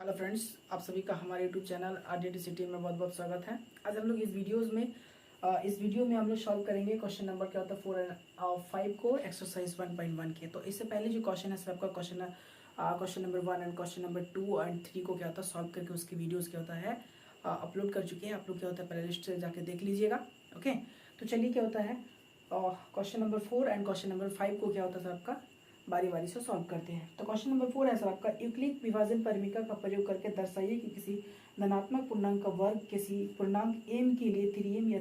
Hello friends, आप सभी का हमारे यूट्यूब चैनल आरडीटी सिटी में बहुत बहुत स्वागत है। आज हम लोग इस वीडियो में हम लोग सॉल्व करेंगे क्वेश्चन नंबर क्या होता है 4 और 5 को एक्सरसाइज 1.1 के। तो इससे पहले जो क्वेश्चन है सर आपका question number 1 and question number 2 and 3 को क्या होता है सॉल्व करके उसकी वीडियोज़ क्या होता है अपलोड कर चुके हैं। आप लोग क्या होता है प्ले लिस्ट से जाके देख लीजिएगा। ओके, तो चलिए क्या होता है question number 4 and question number 5 को क्या होता है सर आपका बारी बारी से सॉल्व करते हैं। तो क्वेश्चन नंबर 4 है सर आपका यूक्लिड विभाजन परिमिका का प्रयोग करके दर्शाइए कि किसी धनात्मक पूर्णांक का वर्ग किसी पूर्णांक m के लिए 3m या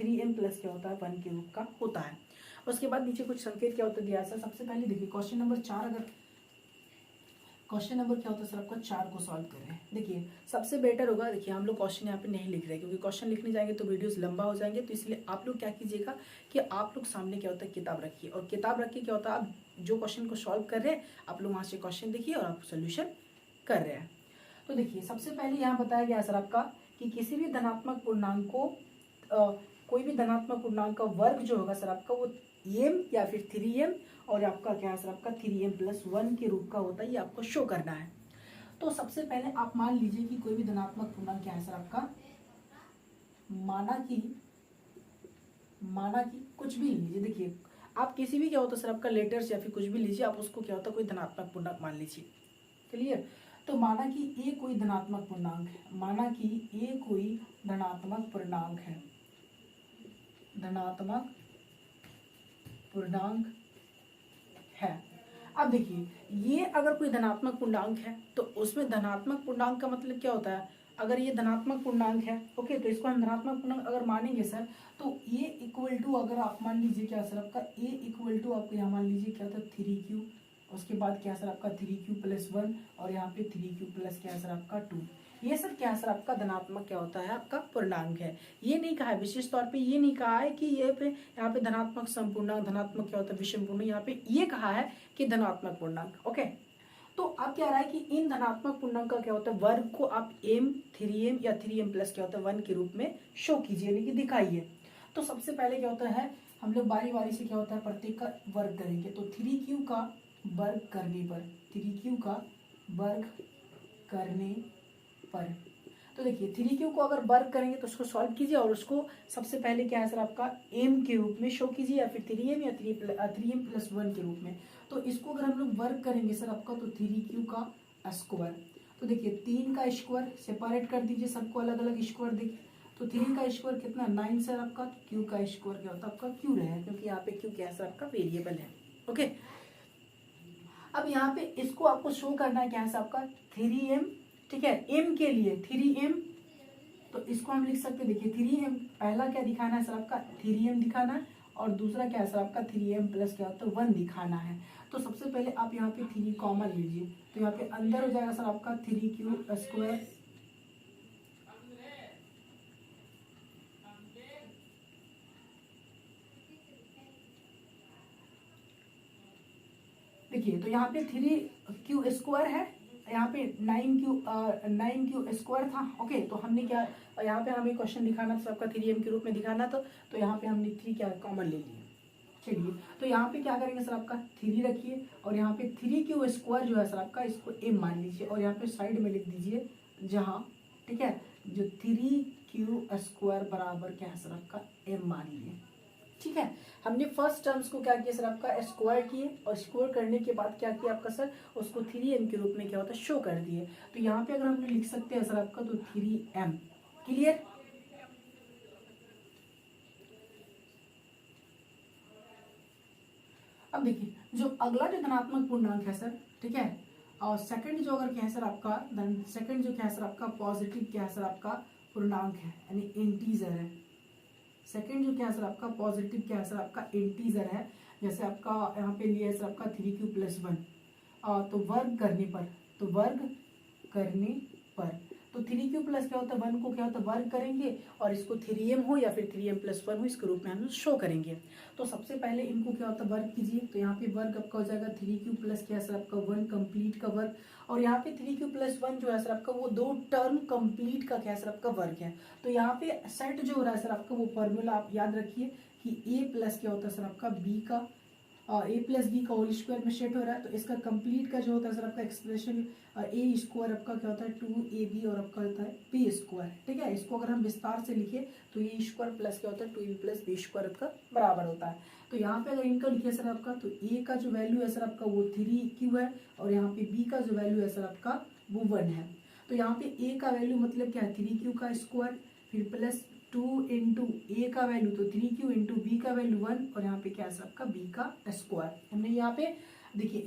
3m प्लस क्या होता है 1 के रूप का होता है। उसके बाद नीचे कुछ संकेत क्या होता है दिया है। सबसे पहले देखिए क्वेश्चन नंबर 4 क्वेश्चन नंबर क्या होता है सर आपका 4 को सॉल्व कर रहे हैं। देखिए सबसे बेटर होगा, देखिए हम लोग क्वेश्चन यहाँ पे नहीं लिख रहे क्योंकि क्वेश्चन लिखने जाएंगे तो वीडियोस लंबा हो जाएंगे। तो इसलिए आप लोग क्या कीजिएगा कि आप लोग सामने क्या होता है किताब रखिए, और किताब रख के क्या होता है आप जो क्वेश्चन को सॉल्व कर रहे हैं आप लोग वहाँ से क्वेश्चन देखिए और आप सोल्यूशन कर रहे हैं। तो देखिए सबसे पहले यहाँ बताया गया सर आपका कि किसी भी धनात्मक पूर्णांक को कोई भी धनात्मक पूर्णांक का वर्ग जो होगा सर आपका वो m या फिर 3m और आपका क्या है सर आपका 3m प्लस 1 के रूप का होता है, ये आपको शो करना है। तो सबसे पहले आप मान लीजिए कि कोई भी धनात्मक पूर्णांक क्या है सर आपका, माना कि कुछ भी लीजिए। देखिए आप किसी भी क्या होता है सर आपका लेटर्स या फिर कुछ भी लीजिए, आप उसको क्या होता है कोई धनात्मक पूर्णांक मान लीजिए। क्लियर? तो माना कि ए कोई धनात्मक पूर्णांक है, माना कि ए कोई धनात्मक पूर्णांक है, धनात्मक पूर्णांक है। अब देखिए ये अगर कोई धनात्मक पूर्णांक है तो उसमें धनात्मक पूर्णांक का मतलब क्या होता है, अगर ये धनात्मक पूर्णांक है ओके तो इसको हम धनात्मक पूर्णांक अगर मानेंगे सर तो ए इक्वल टू अगर आप मान लीजिए क्या सर आपका ए इक्वल टू आपको यहाँ मान लीजिए क्या था 3q, उसके बाद क्या सर आपका 3q प्लस 1 और यहाँ पे 3q प्लस क्या सर आपका 2। ये सर क्या सर आपका धनात्मक क्या होता है आपका पूर्णांक है। ये नहीं कहा है, विशेष तौर पे ये नहीं कहा है कि ये पे यहाँ पे धनात्मक संपूर्णांक, धनात्मक क्या होता है विषम पूर्णांक, यहाँ पे ये कहा है कि धनात्मक पूर्णांक। ओके, तो अब क्या रहा है कि इन धनात्मक पूर्णांक का क्या होता है वर्ग को आप m 3m या 3m प्लस क्या होता है 1 के रूप में शो कीजिए, यानी कि दिखाइए। तो सबसे पहले क्या होता है हम लोग बारी बारी से क्या होता है प्रत्येक का वर्ग करेंगे। तो 3q का वर्ग करने पर, 3q का वर्ग करने पर, तो देखिए 3q को अगर वर्ग करेंगे तो उसको सॉल्व कीजिए और उसको सबसे पहले क्या है सर आपका m के रूप में शो कीजिए या फिर 3m या 3m प्लस 1 के रूप में। तो इसको अगर हम लोग वर्ग करेंगे सर आपका तो 3q का स्क्वायर, तो देखिए 3 का स्क्वायर सेपरेट कर दीजिए, सबको अलग अलग स्क्वायर देखिए। तो 3 का स्क्वायर कितना 9 सर आपका, q का स्क्वायर क्या होता है आपका q रहेगा क्योंकि यहाँ पे q क्या है सर आपका वेरिएबल है। ओके, अब यहाँ पे इसको आपको शो करना है क्या है सर आपका 3m, ठीक है m के लिए 3m, तो इसको हम लिख सकते हैं देखिए 3m पहला क्या दिखाना है सर आपका 3m दिखाना है और दूसरा क्या है सर आपका 3m प्लस क्या होता है 1 दिखाना है। तो सबसे पहले आप यहाँ पे 3 कॉमन लीजिए, तो यहाँ पे अंदर हो जाएगा सर आपका 3q स्क्वायर, देखिए तो यहाँ पे 3q स्क्वायर है, यहाँ पे 9q स्क्वायर था। ओके, तो हमने क्या यहाँ पे हमें क्वेश्चन दिखाना था सबका 3m के रूप में दिखाना था, तो यहाँ पे हमने 3 क्या कॉमन ले लिया। चलिए तो यहाँ पे क्या करेंगे सर आपका 3 रखिए और यहाँ पे 3q स्क्वायर जो है सर आपका इसको m मान लीजिए और यहाँ पे साइड में लिख दीजिए जहाँ, ठीक है, जो 3q स्क्वायर बराबर क्या है सर आपका m मान लीजिए। ठीक है, हमने फर्स्ट टर्म्स को क्या किया सर आपका स्क्वायर किए और स्क्वायर करने के बाद क्या किया आपका सर उसको 3m के रूप में क्या होता है शो कर दिए। तो यहाँ पे अगर हम लिख सकते हैं सर आपका तो 3m। क्लियर? अब देखिए जो अगला जो धनात्मक पूर्णांक है सर, ठीक है, और सेकंड जो अगर क्या है सर आपका सेकंड जो क्या है सर आपका पॉजिटिव क्या है सर आपका पूर्णांक है यानी इंटीजर है। सेकंड जो क्या है सर आपका पॉजिटिव क्या है सर आपका इंटीजर है, जैसे आपका यहाँ पे लिया है सर आपका 3q प्लस 1, तो वर्ग करने पर, तो वर्ग करने पर तो 3q प्लस क्या होता है 1 को क्या होता है वर्ग करेंगे और इसको 3m हो या फिर 3m प्लस 1 हो इसके रूप में हम शो करेंगे। तो सबसे पहले इनको क्या होता है वर्ग कीजिए, तो यहाँ पे वर्ग आपका हो जाएगा 3q प्लस क्या है सर आपका 1 कंप्लीट का वर्ग, और यहाँ पे 3q प्लस 1 जो है सर आपका वो 2 टर्म कंप्लीट का क्या है सर आपका वर्ग है। तो यहाँ पे सेट जो हो रहा है सर आपका वो फॉर्मूला आप याद रखिए कि a प्लस क्या होता है सर आपका b का ए प्लस बी का होल स्क्वायर में सेट हो रहा है, तो इसका कंप्लीट का जो होता है सर आपका एक्सप्रेशन ए स्क्वायर आपका क्या होता है 2ab और आपका होता है बी स्क्वायर। ठीक है, इसको अगर हम विस्तार से लिखे तो ए स्क्वायर प्लस क्या होता है 2ab प्लस बी स्क्वायर आपका बराबर होता है। तो यहाँ पे अगर इनका लिखे सर आपका, तो ए का जो वैल्यू है सर आपका वो 3q है, और यहाँ पे बी का जो वैल्यू है सर आपका वो 1 है। तो यहाँ पे ए का वैल्यू मतलब क्या है 3q का स्क्वायर, फिर प्लस 2 इंटू ए का वैल्यू तो 3q इंटू बी का वैल्यू 1, और यहाँ पे क्या है आपका बी का स्क्वायर। हमने यहाँ पे देखिए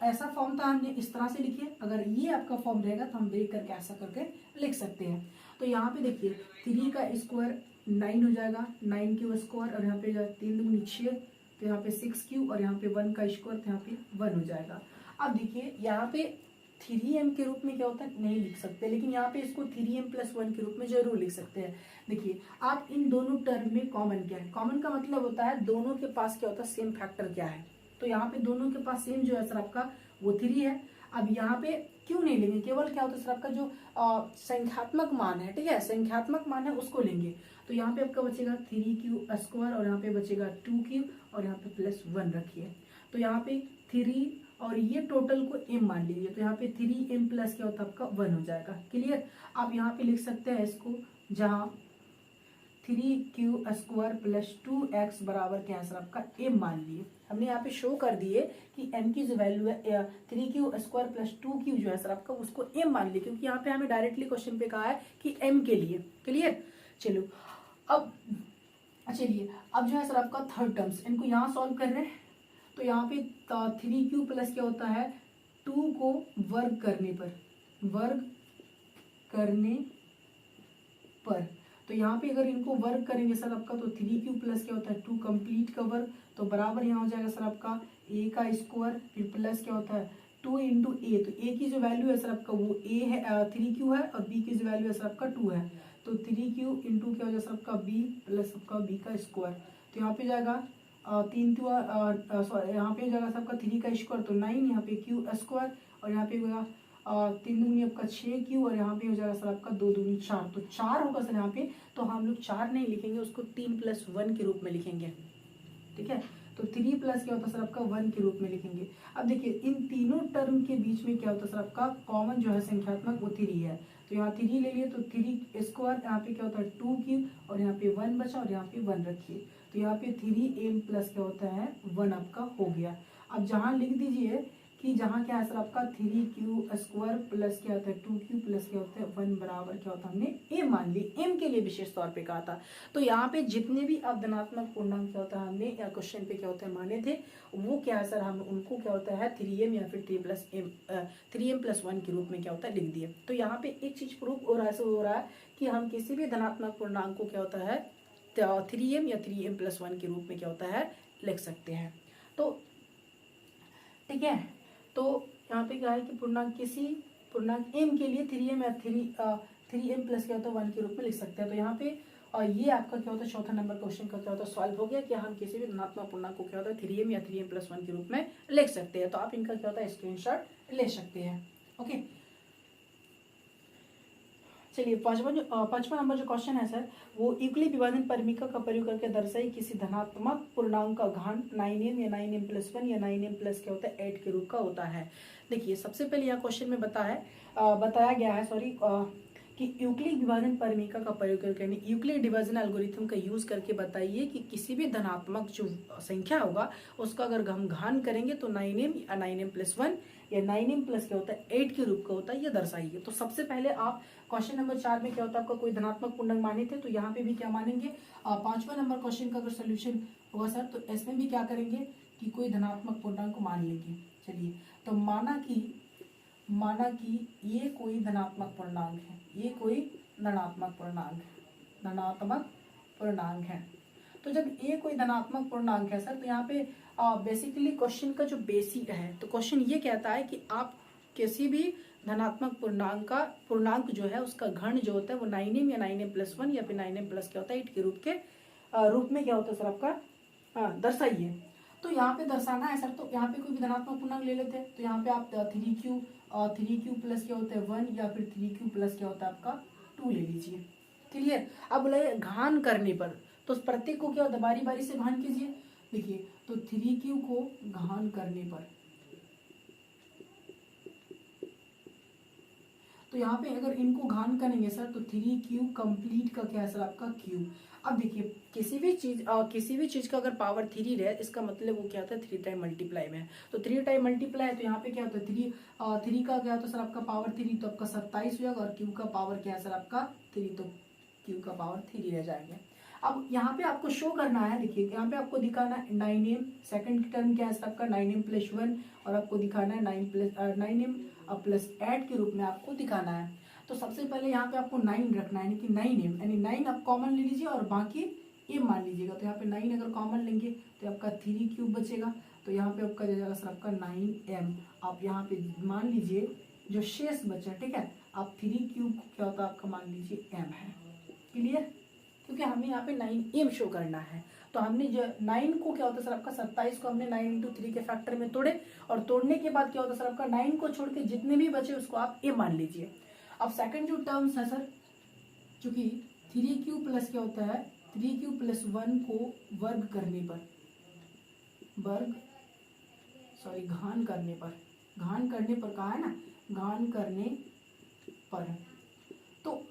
ऐसा फॉर्म था, हमने इस तरह से लिखे। अगर ये आपका फॉर्म रहेगा तो हम ब्रेक करके ऐसा करके लिख सकते हैं। तो यहाँ पे देखिए 3 का स्क्वायर 9 हो जाएगा, 9q स्क्वायर, और यहाँ पे 3 दूनी 6, तो यहाँ पे 6q, और यहाँ पे 1 का स्क्वायर, तो यहाँ पे 1 हो जाएगा। अब देखिए यहाँ पे 3m के रूप में क्या होता है नहीं लिख सकते, लेकिन यहाँ पे इसको 3m प्लस 1 के रूप में जरूर लिख सकते हैं। देखिए आप इन दोनों टर्म में कॉमन क्या है, कॉमन का मतलब होता है दोनों के पास क्या होता है सेम फैक्टर क्या है। तो यहाँ पे दोनों के पास सेम जो है सर आपका वो 3 है। अब यहाँ पे क्यों नहीं लेंगे, केवल क्या होता है सर आपका जो संख्यात्मक मान है, ठीक है, संख्यात्मक मान है उसको लेंगे। तो यहाँ पे आपका बचेगा 3q स्क्वायर, और यहाँ पे बचेगा 2q, और यहाँ पे प्लस 1 रखिए। तो यहाँ पे 3 और ये टोटल को m मान लीजिए, तो यहाँ पे 3m प्लस क्या होता है आपका 1 हो जाएगा। क्लियर, आप यहाँ पे लिख सकते हैं इसको, जहाँ 3q स्क्वायर प्लस 2x बराबर क्या है सर आपका m मान लिए। हमने यहाँ पे शो कर दिए कि m की जो वैल्यू है 3q स्क्वायर प्लस 2q जो है सर आपका उसको m मान लिए, क्योंकि यहाँ पे हमें डायरेक्टली क्वेश्चन पे कहा है कि m के लिए। क्लियर, चलो अब चलिए अब जो है सर आपका थर्ड टर्म्स, इनको यहाँ सॉल्व कर रहे हैं। तो यहाँ पे 3q प्लस क्या होता है 2 को वर्ग करने पर, तो यहाँ पे अगर इनको वर्ग करेंगे सर आपका, तो 3q प्लस क्या होता है 2 कंप्लीट का वर्ग, तो बराबर यहाँ हो जाएगा सर आपका a का स्क्वायर, फिर प्लस क्या होता है 2 इंटू ए, तो a की जो वैल्यू है सर आपका वो a है 3q है, और b की जो वैल्यू है सर आपका 2 है, तो 3q इंटू क्या हो जाएगा सर आपका b प्लस आपका b का स्क्वायर। तो यहाँ पे जाएगा 3 सॉरी यहाँ पे जाएगा सर आपका 3 का स्क्वायर तो 9, यहाँ पे q स्क्वायर, और यहाँ पे होगा 3 दूनी आपका 6q, और यहाँ पे हो जाएगा सर आपका 2 दूनी 4, तो 4 होगा सर यहाँ पे। तो हम लोग 4 नहीं लिखेंगे, उसको 3 प्लस 1 के रूप में लिखेंगे। ठीक है, तो 3 प्लस क्या होता है सर आपका 1 के रूप में लिखेंगे। अब देखिए इन तीनों टर्म के बीच में क्या होता है सर आपका कॉमन जो है संख्यात्मक वो 3 है। तो यहाँ 3 ले लिए, तो 3 स्क्वायर, यहाँ पे क्या होता है 2q, और यहाँ पे 1 बचा, और यहाँ पे 1 रखिए। तो यहाँ पे 3m प्लस क्या होता है 1 आपका हो गया। अब जहाँ लिख दीजिए कि जहाँ क्या है सर आपका 3q स्क्वायर प्लस क्या होता है 2q प्लस क्या होता है 1 बराबर क्या होता है हमने m मान ली, m के लिए विशेष तौर पे कहा था। तो यहाँ पे जितने भी आप धनात्मक पूर्णांक क्या होता है हमने क्वेश्चन पे क्या होता है माने थे, वो क्या है सर हम उनको क्या होता है 3m या फिर 3m प्लस 1 के रूप में क्या होता है लिख दिए। तो यहाँ पे एक चीज प्रूफ हो रहा है कि हम किसी भी धनात्मक पूर्णांक को क्या होता है 3m या 3m प्लस 1 के रूप में क्या होता है लिख सकते हैं। तो ठीक है, तो यहाँ पे क्या है कि किसी पूर्णांक m के लिए 3m या 3m प्लस क्या होता है 1 के रूप में लिख सकते हैं। तो यहाँ पे और ये आपका क्या होता है चौथा नंबर क्वेश्चन का क्या होता है सॉल्व हो गया कि हम किसी भी धनात्मक पूर्णांक को क्या होता है 3m या 3m प्लस 1 के रूप में लिख सकते हैं। तो आप इनका क्या होता है स्क्रीनशॉट ले सकते हैं। ओके, चलिए पांचवा नंबर जो क्वेश्चन है सर वो यूक्लिड विभाजन परिमिका का प्रयोग करके दर्शाई किसी धनात्मक पूर्णांक का घन 9m या 9m प्लस 1 या 9m प्लस क्या होता है 8 के रूप का होता है। देखिए सबसे पहले यह क्वेश्चन में बताया गया है कि यूक्लिड विभाजन परिमिका का प्रयोग करके यानी यूक्लिड डिवीजन एल्गोरिथम का यूज करके बताइए कि किसी भी धनात्मक जो संख्या होगा उसका अगर हम घन करेंगे तो 9m या 9m प्लस 1 या 9m प्लस क्या होता है 8 के रूप का होता है, ये दर्शाइए। तो सबसे पहले आप क्वेश्चन नंबर 4 में क्या होता है आपका कोई धनात्मक पूर्णांक माने थे, तो यहाँ पे भी क्या मानेंगे। पांचवा नंबर क्वेश्चन का अगर सोल्यूशन होगा सर तो इसमें भी क्या करेंगे कि कोई धनात्मक पूर्णांक को मान लेंगे। चलिए, तो माना कि ये कोई धनात्मक पूर्णांक है, ये कोई धनात्मक पूर्णांक है। तो जब ये कोई धनात्मक पूर्णांक है सर तो यहाँ पे बेसिकली क्वेश्चन का जो बेसिक है तो क्वेश्चन ये कहता है कि आप किसी भी धनात्मक पूर्णांक जो है उसका घन जो होता है वो 9m या 9m प्लस 1 या फिर 9m प्लस क्या होता है 8 के रूप में क्या होता है सर आपका दर्शाइए। तो यहाँ पे दर्शाना है सर, तो यहाँ पे कोई भी धनात्मक पूर्णांक ले लेते हैं। तो यहाँ पे आप 3q प्लस क्या होता है 1 या फिर 3q प्लस क्या होता है आपका 2 ले लीजिए। क्लियर, अब बोले घान करने पर तो प्रत्येक को क्या होता है बारी बारी से घान कीजिए। देखिए तो 3 क्यू को घन करने पर, तो यहाँ पे अगर इनको घन करेंगे सर तो 3 क्यू कंप्लीट का क्या है सर आपका क्यूब। अब देखिए किसी भी चीज का अगर पावर 3 रहे इसका मतलब वो क्या होता है 3 टाइम मल्टीप्लाई में है। तो 3 टाइम मल्टीप्लाई है तो यहाँ पे क्या होता है 3 का क्या होता है सर आपका पावर 3 तो आपका 27 हो जाएगा, और क्यू का पावर क्या है सर आपका 3 तो क्यू का पावर 3 रह जाएंगे। अब यहाँ पे आपको शो करना है, देखिए यहाँ पे आपको दिखाना है 9m, सेकंड टर्म क्या है सर आपका 9m + 1, और आपको दिखाना है 9m + 8 के रूप में आपको दिखाना है। तो सबसे पहले यहाँ पे आपको 9 रखना है, यानी कि 9m, यानी 9 आप कॉमन ले लीजिए और बाकी m मान लीजिएगा। तो यहाँ पे 9 अगर कॉमन लेंगे तो आपका 3 क्यूब बचेगा, तो यहाँ पे आपका जाएगा सर आपका 9m। आप यहाँ पे मान लीजिए जो शेष बचा, ठीक है, आप 3 क्यूब क्या होता है आपका मान लीजिए m है। क्लियर, क्योंकि हमें यहाँ पे 9m शो करना है। तो हमने जो 9 को क्या होता है सर आपका 27 को हमने 9 × 3 के फैक्टर में तोड़े, और तोड़ने के बाद क्या होता है सर आपका 9 को छोड़ के जितने भी बचे उसको आप a मान लीजिए। अब सेकंड जो टर्म्स है सर, चूंकि 3 क्यू प्लस क्या होता है 3 क्यू + 1 को वर्ग करने पर, घान करने पर कहा है ना, घान करने पर। तो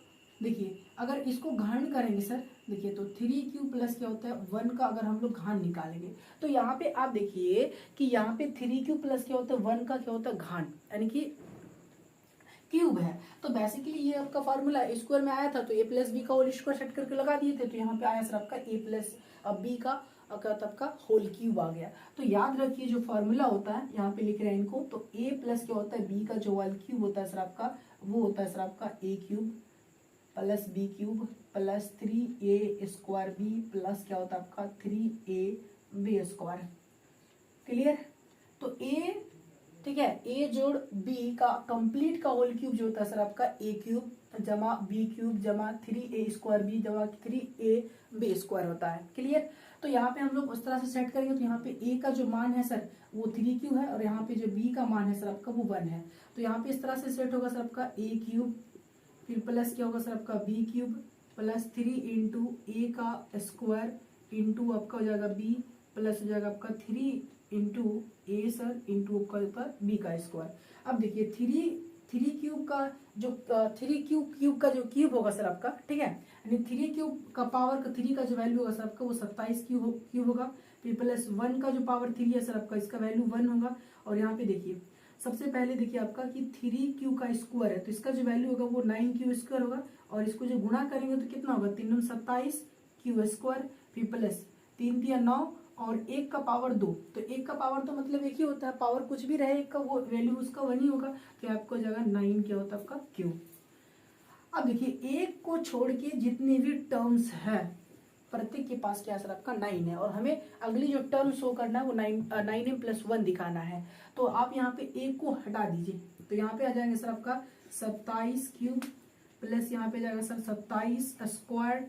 देखिए अगर इसको घान करेंगे सर, देखिए तो 3 क्यू प्लस क्या होता है 1 का अगर हम लोग घान निकालेंगे तो यहाँ पे आप देखिए कि यहाँ पे 3 क्यू प्लस क्या होता है 1 का क्या होता है घान, यानी कि क्यूब है। तो बेसिकली ये आपका फॉर्मूला स्क्वायर में आया था, तो a + b का होल स्क्वायर सेट करके लगा दिए थे, तो यहाँ पे आया सर आपका a + b का क्या होता है आपका होल क्यूब आ गया। तो याद रखिए जो फॉर्मूला होता है यहाँ पे लिख रहे हैं इनको, तो a प्लस क्या होता है b का जो होल क्यूब होता है सर आपका, वो होता है सर आपका a³ + b³ + 3a² b plus क्या होता है आपका 3ab²। क्लियर, तो a, ठीक है, a जोड़ b का कंप्लीट का होल क्यूब जो होता है सर आपका a³ जमा b³ जमा 3a² b जमा 3ab² होता है। क्लियर, तो यहाँ पे हम लोग उस तरह से सेट करेंगे, तो यहाँ पे a का जो मान है सर वो 3 है, और यहाँ पे जो b का मान है सर आपका वो 1 है। तो यहाँ पे इस तरह से सेट होगा सर आपका a³, फिर प्लस क्या होगा सर आपका b³ + 3 × a² इंटू आपका हो जाएगा b प्लस हो जाएगा आपका 3 × a सर इंटू आपका ऊपर b का स्क्वायर। अब देखिए 3 क्यूब का जो 3 क्यूब का जो क्यूब होगा सर आपका, ठीक है, यानी 3 क्यूब का पावर का 3 का जो वैल्यू होगा सर आपका वो 27 क्यूब होगा, फिर प्लस 1 का जो पावर 3 है सर आपका इसका वैल्यू 1 होगा। और यहाँ पे देखिए सबसे पहले देखिए आपका कि 3 क्यू का स्क्वायर है तो इसका जो वैल्यू होगा वो 9 क्यू² होगा, और इसको जो गुणा करेंगे तो कितना होगा 3 × 27 क्यू², फिर प्लस 3 × 9 और 1 का पावर 2, तो 1 का पावर तो मतलब एक ही होता है, पावर कुछ भी रहे 1 का वो वैल्यू उसका 1 ही होगा, तो आपको जगह 9 क्या होता है आपका क्यू। अब देखिए 1 को छोड़ के जितने भी टर्म्स है प्रत्येक के पास क्या सर आपका 9 है, और हमें अगली जो टर्म शो करना है वो 9m + 1 दिखाना है। तो आप यहाँ पे 1 को हटा दीजिए, तो यहाँ पे आ जाएंगे सर आपका 27 क्यूब प्लस यहाँ पे जाएगा सर 27²,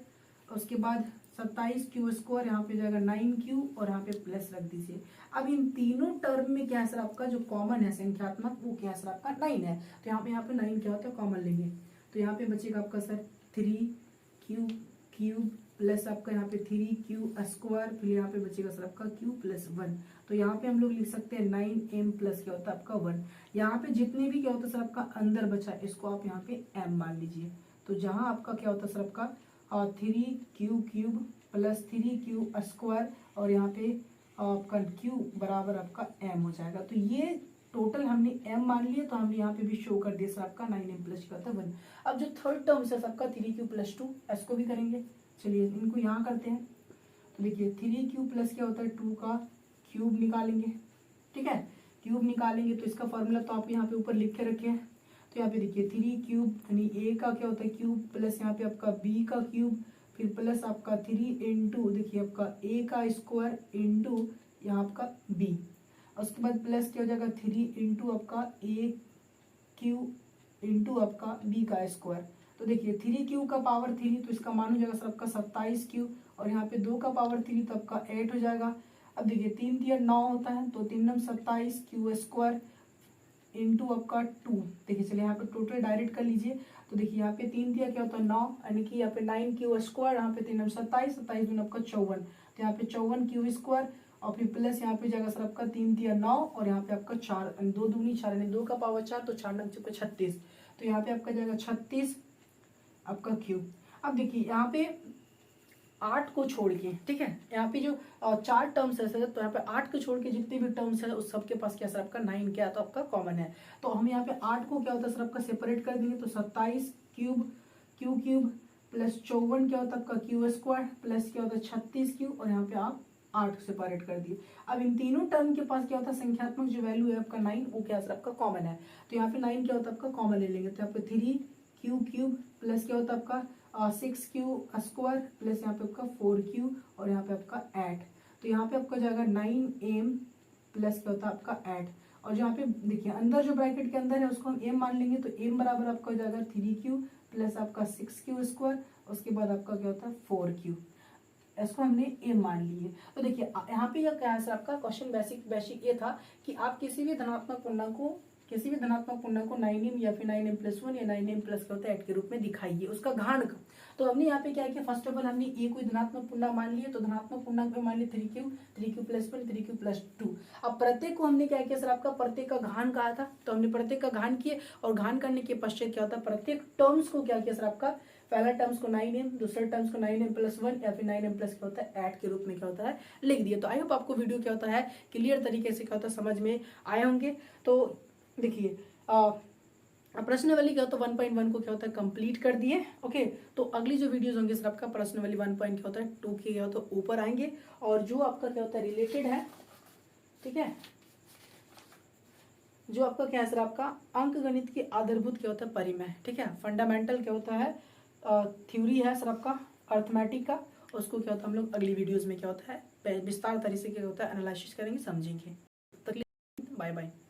उसके बाद 27 क्यू², यहाँ पे जाएगा 9 क्यू, और यहाँ पे प्लस रख दीजिए। अब इन तीनों टर्म में क्या है सर आपका जो कॉमन है संख्यात्मक वो क्या है सर आपका 9 है, तो यहाँ पे 9 क्या होता है कॉमन लेंगे, तो यहाँ पे बचेगा आपका सर 3 क्यूब प्लस आपका यहाँ पे 3q², फिर यहाँ पे बचेगा सर आपका q + 1, तो यहाँ पे हम लोग लिख सकते हैं 9m प्लस क्या होता है आपका 1। यहाँ पे जितने भी क्या होता है सर आपका अंदर बचा इसको आप यहाँ पे m मान लीजिए, तो जहाँ आपका क्या होता है सर आपका 3q³ + 3q², और यहाँ पे आपका q बराबर आपका m हो जाएगा। तो ये टोटल हमने m मान लिया, तो हमने यहाँ पे भी शो कर दिया सर आपका 9m प्लस क्या होता है 1। अब जो थर्ड टर्म है सबका 3q + 2, इसको भी करेंगे, चलिए इनको यहाँ करते हैं। तो देखिए 3q प्लस क्या होता है 2 का क्यूब निकालेंगे, ठीक है, क्यूब निकालेंगे तो इसका फॉर्मूला तो आप यहाँ पे ऊपर लिख के रखे हैं। तो यहाँ पे देखिए 3 क्यूब यानी a का क्या होता है क्यूब प्लस यहाँ पे आपका b का क्यूब, फिर प्लस आपका 3 इंटू देखिए आपका a का स्क्वायर इंटू यहाँ आपका b, उसके बाद प्लस क्या हो जाएगा 3 इंटू आपका a³ इंटू आपका b का स्क्वायर। तो देखिए 3q का पावर 3 तो इसका मान हो जाएगा सर आपका 27q, और यहाँ पे 2 का पावर 3 तो आपका 8 हो जाएगा। अब देखिए 3 × 9 होता है, तो 3 × 27 क्यू² इंटू आपका 2, देखिए चलिए यहाँ पे टोटल डायरेक्ट कर लीजिए। तो देखिए यहाँ पे 3 दिया क्या होता है 9, यानी कि यहाँ पे 9 क्यू², यहाँ पे 3 × 27 27 दूनी आपका 54, तो यहाँ पे 54 क्यू² और फिर प्लस यहाँ पे जाएगा सर आपका 3 तिया 9 और यहाँ पे आपका 4, 2 दूनी 4 यानी 2 का पावर 4, तो 4 नंग चुके 36, तो यहाँ पे आपका जाएगा 36 आपका क्यूब। अब देखिए यहाँ पे 8 को छोड़ के, ठीक है, यहाँ पे जो 4 टर्म्स है सर, तो यहाँ पे 8 को छोड़ के जितने भी टर्म्स है उस सबके पास क्या सर आपका 9 क्या आता है आपका कॉमन है। तो हम यहाँ पे 8 को क्या होता है सर आपका सेपरेट कर देंगे, तो 27 क्यूब क्यू क्यूब प्लस 54 क्या होता है आपका क्यू स्क्वायर प्लस क्या होता है 36 क्यू, और यहाँ पे आप 8 सेपरेट कर दिए। अब इन तीनों टर्म के पास क्या होता है संख्यात्मक जो वैल्यू है आपका 9 वो क्या सर आपका कॉमन है, तो यहाँ पे 9 क्या होता है आपका कॉमन ले लेंगे, तो यहाँ पे 3 क्यू क्यूब प्लस क्या होता है आपका 6 क्यू स्क्वायर प्लस यहाँ पे आपका 4 क्यू और यहाँ पे आपका 8, तो यहाँ पे आपका जाएगा 9m प्लस क्या होता है आपका 8, और यहाँ पे देखिए अंदर जो ब्रैकेट के अंदर है उसको हम m मान लेंगे, तो m बराबर आपका हो जाएगा 3q प्लस आपका 6q स्क्वायर, उसके बाद आपका क्या होता है 4q, इसको हमने m मान लिए। तो देखिए यहाँ पे क्या है सर आपका क्वेश्चन बेसिक ये था कि आप किसी भी धनात्मक पूर्णांक को 9m या फिर 9m+1 या 9m प्लस क्या होता है 8 के रूप में दिखाइए उसका घात का। तो हमने यहाँ पे क्या किया, फर्स्ट ऑफ ऑल हमने ए कोई धनात्मक पूर्णांक मान लिए, तो धनात्मक पूर्णांक में मान लिए 3q+1 3q+2। अब प्रत्येक को हमने क्या किया सर आपका प्रत्येक का घात कहा था, तो हमने प्रत्येक का घात किए और घात करने के पश्चात क्या होता है प्रत्येक टर्म्स को क्या किया सर आपका, पहला टर्म्स को 9m, दूसरे टर्म्स को 9m+1 या फिर 9m प्लस क्या होता है 8 के रूप में क्या होता है लिख दिया। तो आई होप आपको वीडियो क्या होता है क्लियर तरीके से क्या होता है समझ में आए होंगे। तो देखिए प्रश्नावली क्या होता है 1.1 को क्या होता है कंप्लीट कर दिए। ओके, तो अगली जो वीडियोस होंगे सर आपका प्रश्नावली 1. क्या होता है 2 के क्या होता है ऊपर आएंगे, और जो आपका क्या होता है रिलेटेड है, ठीक है, जो आपका क्या है सर आपका अंक गणित के आधारभूत क्या होता है परिमेय, ठीक है, फंडामेंटल क्या होता है थ्योरी है सर आपका अर्थमेटिक का, उसको क्या होता है हम लोग अगली वीडियोज में क्या होता है विस्तार तरीके से क्या होता है एनालिसिस करेंगे समझेंगे। Bye bye.